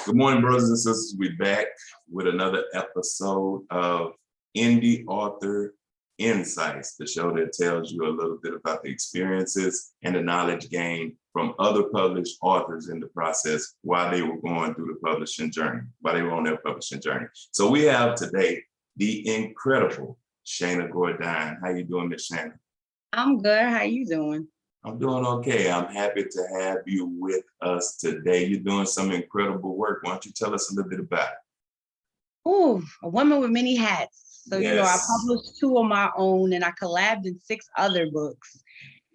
Good morning, brothers and sisters. We're back with another episode of Indie Author Insights, the show that tells you a little bit about the experiences and the knowledge gained from other published authors in the process while they were going through the publishing journey, while they were on their publishing journey. So we have today the incredible Shana Ghourdine. How you doing, Miss Shana? I'm good. How you doing? I'm doing okay. I'm happy to have you with us today. You're doing some incredible work. Why don't you tell us a little bit about it? Ooh, a woman with many hats. So, I Yes. published 2 of my own and I collabed in 6 other books.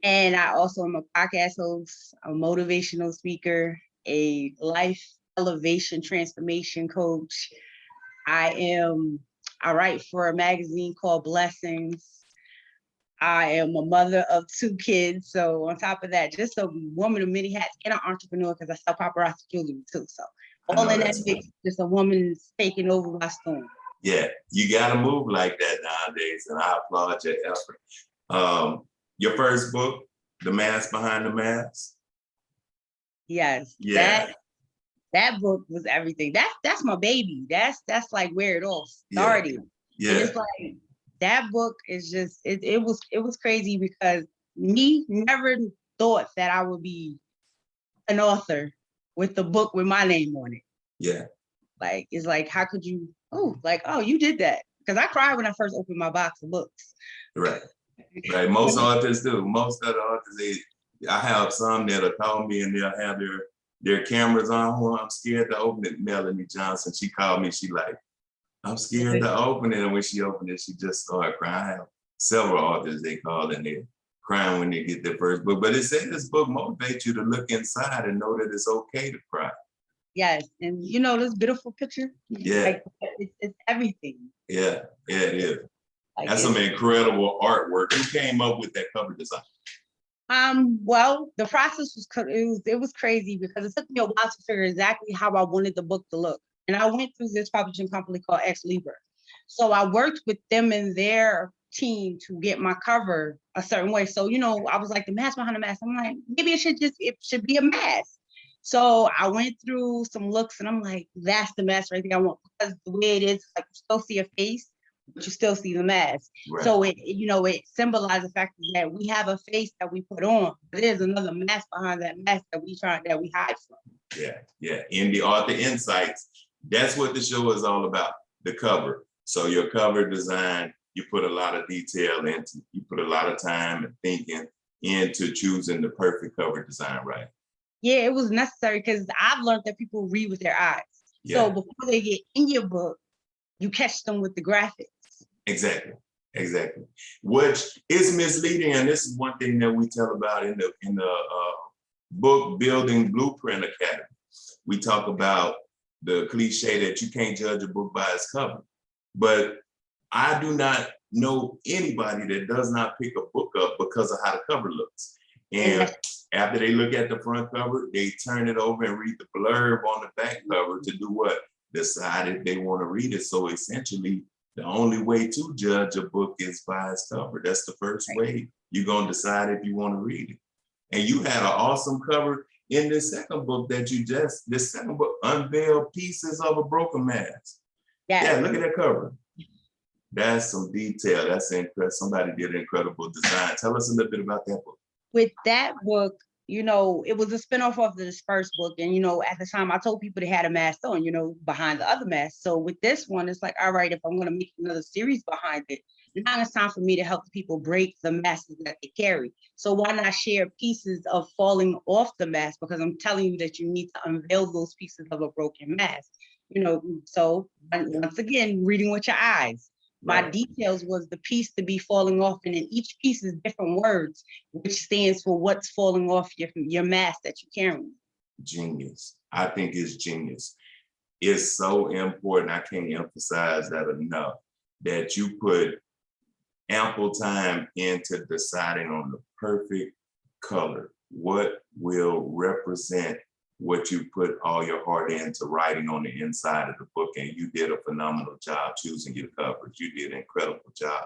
And I also am a podcast host, a motivational speaker, a life elevation transformation coach. I write for a magazine called Blessings. I am a mother of 2 kids. So on top of that, just a woman of many hats and an entrepreneur because I sell paparazzi jewelry too. So all in that mix, just a woman's taking over my storm. Yeah, you got to move like that nowadays, and I applaud your effort. Your first book, The Mask Behind the Mask. Yes, Yeah. That book was everything. That's my baby. That's like where it all started. Yeah. And it's like that book is just it was crazy because me never thought that I would be an author with the book with my name on it. Yeah. Like, it's like, how could you, you did that. Because I cried when I first opened my box of books. Right. Right. Most authors do. Most other authors, I have some that'll call me and they'll have their cameras on. Well, I'm scared to open it. Melanie Johnson, she called me, she like, I'm scared to open it. And when she opened it, she just started crying. I have several authors they call and they're crying when they get their first book. But it said this book motivates you to look inside and know that it's okay to cry. Yes. And this beautiful picture? Yeah. Like, it's everything. Yeah, it is. Like, that's some incredible artwork. Who came up with that cover design? Well, the process was crazy because it took me a while to figure exactly how I wanted the book to look. And I went through this publishing company called Ex Libra. So I worked with them and their team to get my cover a certain way. So, I was like, the mask behind the mask. I'm like, maybe it should be a mask. So I went through some looks and I'm like, that's the mask right there I want, because the way it is, like, you still see a face, but you still see the mask. Right. So it symbolizes the fact that we have a face that we put on, but there's another mask behind that mask that we hide from. Yeah. Indie Author Insights. That's what the show is all about, the cover. So your cover design, you put a lot of detail into, you put a lot of time and thinking into choosing the perfect cover design, right? Yeah, it was necessary because I've learned that people read with their eyes. Yeah. So before they get in your book, you catch them with the graphics. Exactly. Which is misleading, and this is one thing that we tell about in the book Building Blueprint Academy. We talk about the cliche that you can't judge a book by its cover, but I do not know anybody that does not pick a book up because of how the cover looks. And after they look at the front cover, they turn it over and read the blurb on the back cover to do what? Decide if they want to read it. So essentially, the only way to judge a book is by its cover. That's the first way you're going to decide if you want to read it. And you had an awesome cover in this second book this second book, Unveiled Pieces of a Broken Mask. Yeah, look at that cover. That's some detail. That's incredible. Somebody did an incredible design. Tell us a little bit about that book. With that book, it was a spinoff of this first book. And, at the time I told people they had a mask on, behind the other mask. So with this one, it's like, all right, if I'm going to make another series behind it, now it's time for me to help people break the masks that they carry. So why not share pieces of falling off the mask? Because I'm telling you that you need to unveil those pieces of a broken mask. So once again, reading with your eyes. My details was the piece to be falling off, and in each piece is different words, which stands for what's falling off your mask that you're carrying. Genius. I think it's genius. It's so important. I can't emphasize that enough, that you put ample time into deciding on the perfect color, what will represent what you put all your heart into writing on the inside of the book. And you did a phenomenal job choosing your covers. You did an incredible job.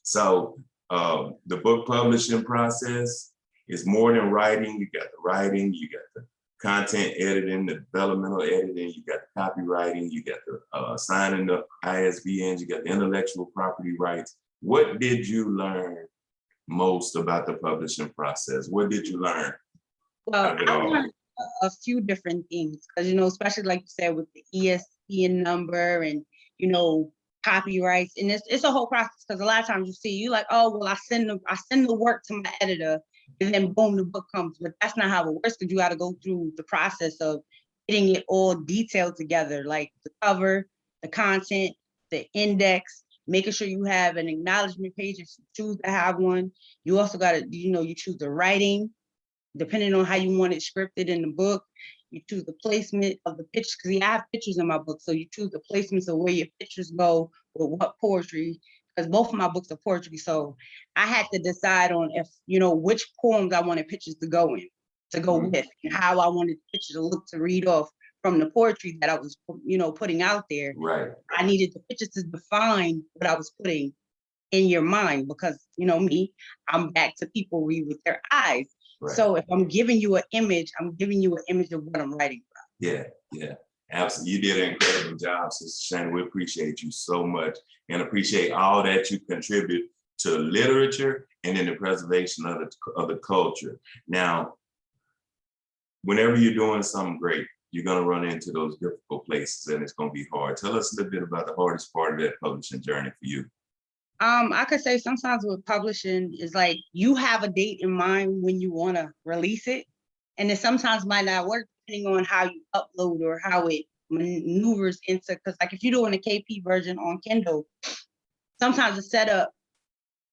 So the book publishing process is more than writing. You got the content editing, the developmental editing, you got the copywriting, you got the signing the ISBNs, you got the intellectual property rights. What did you learn most about the publishing process? What did you learn Well, out of it I all? learned a few different things because, especially like you said, with the ESPN number and, copyrights, and it's a whole process because a lot of times you see you like, oh, well, I send the work to my editor and then boom, the book comes. But that's not how it works because you got to go through the process of getting it all detailed together, like the cover, the content, the index, making sure you have an acknowledgement page if you choose to have one. You also got to, you choose the writing, depending on how you want it scripted in the book. You choose the placement of the pictures, because I have pictures in my book. So you choose the placements of where your pictures go with what poetry, because both of my books are poetry. So I had to decide on if, which poems I wanted pictures to go with, and how I wanted the picture to look to read off from the poetry that I was, putting out there. Right. I needed the pictures to define what I was putting in your mind, because, me, I'm back to people read with their eyes. Right. So if I'm giving you an image, I'm giving you an image of what I'm writing about. Yeah, absolutely. You did an incredible job, Sister Shana. We appreciate you so much and appreciate all that you contribute to literature and in the preservation of the culture. Now, whenever you're doing something great, you're going to run into those difficult places and it's going to be hard. Tell us a little bit about the hardest part of that publishing journey for you. I could say sometimes with publishing is like you have a date in mind when you want to release it, and it sometimes might not work depending on how you upload or how it maneuvers into. Because like if you're doing a KP version on Kindle, sometimes the setup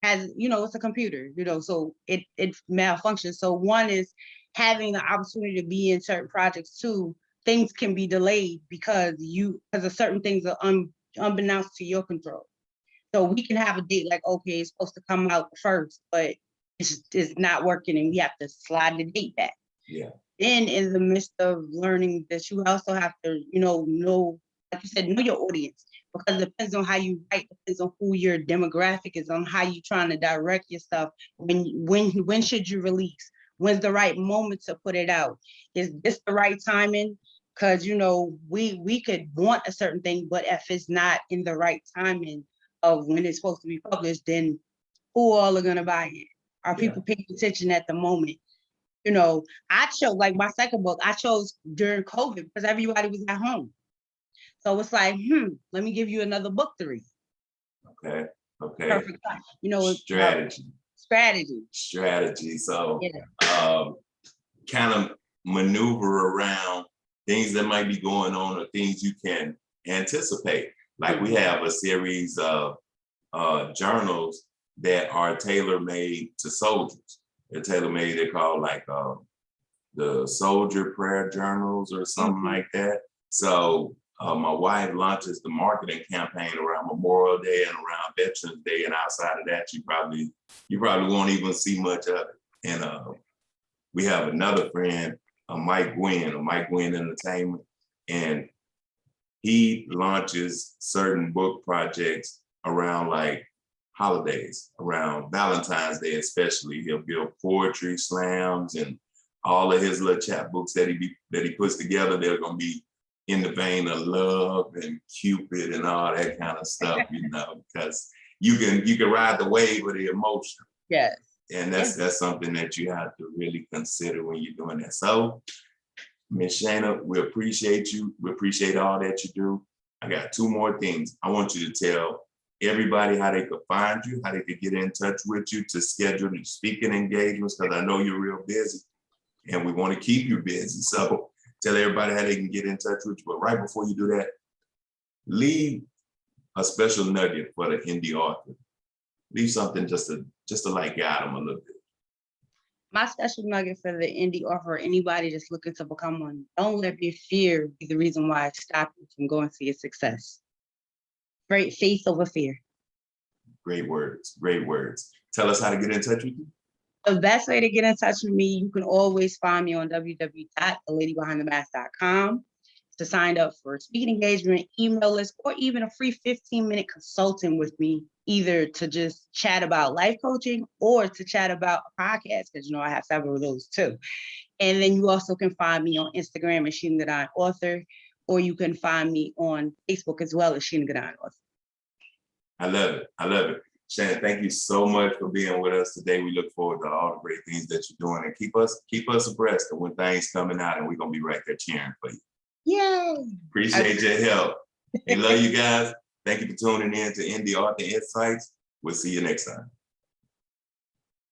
has, it's a computer, so it malfunctions. So one is having the opportunity to be in certain projects. Two, things can be delayed because of certain things are unbeknownst to your control. So we can have a date like, okay, it's supposed to come out first, but it's not working and we have to slide the date back. Yeah. Then in the midst of learning that, you also have to, know, like you said, know your audience, because it depends on how you write, depends on who your demographic is, on how you're trying to direct your stuff. When should you release? When's the right moment to put it out? Is this the right timing? Because, we could want a certain thing, but if it's not in the right timing of when it's supposed to be published, then who all are gonna buy it? Are people paying attention at the moment? I chose, like my second book, I chose during COVID because everybody was at home. So it's like, let me give you another book to read. Okay. Perfect time. Strategy. So kind of maneuver around things that might be going on or things you can anticipate. Like we have a series of journals that are tailor-made to soldiers. They're tailor-made, they're called like the soldier prayer journals or something like that. So my wife launches the marketing campaign around Memorial Day and around Veterans Day, and outside of that, you probably won't even see much of it. And we have another friend, Mike Gwynn Entertainment, and he launches certain book projects around like holidays, around Valentine's Day especially. He'll build poetry slams and all of his little chapbooks that he puts together. They're gonna be in the vein of love and Cupid and all that kind of stuff, because you can ride the wave of the emotion. Yes. And that's something that you have to really consider when you're doing that. So, Miss Shana, we appreciate you. We appreciate all that you do. I got two more things. I want you to tell everybody how they could find you, how they could get in touch with you to schedule your speaking engagements, because I know you're real busy and we want to keep you busy. So tell everybody how they can get in touch with you. But right before you do that, leave a special nugget for the indie author. Leave something just to like guide them a little bit. My special nugget for the indie author, anybody that's looking to become one, don't let your fear be the reason why it stops you from going to your success. Great faith over fear. Great words. Tell us how to get in touch with you. The best way to get in touch with me, you can always find me on www.theladybehindthemask.com to sign up for a speaking engagement, email list, or even a free 15-minute consulting with me, either to just chat about life coaching or to chat about a podcast, because I have several of those too. And then you also can find me on Instagram as Shana Ghourdine Author, or you can find me on Facebook as well as Shana Ghourdine Author. I love it. I love it. Shana, thank you so much for being with us today. We look forward to all the great things that you're doing, and keep us abreast of when things coming out, and we're gonna be right there cheering for you. Yay! Appreciate your help. And love you guys. Thank you for tuning in to Indie Author Insights. We'll see you next time.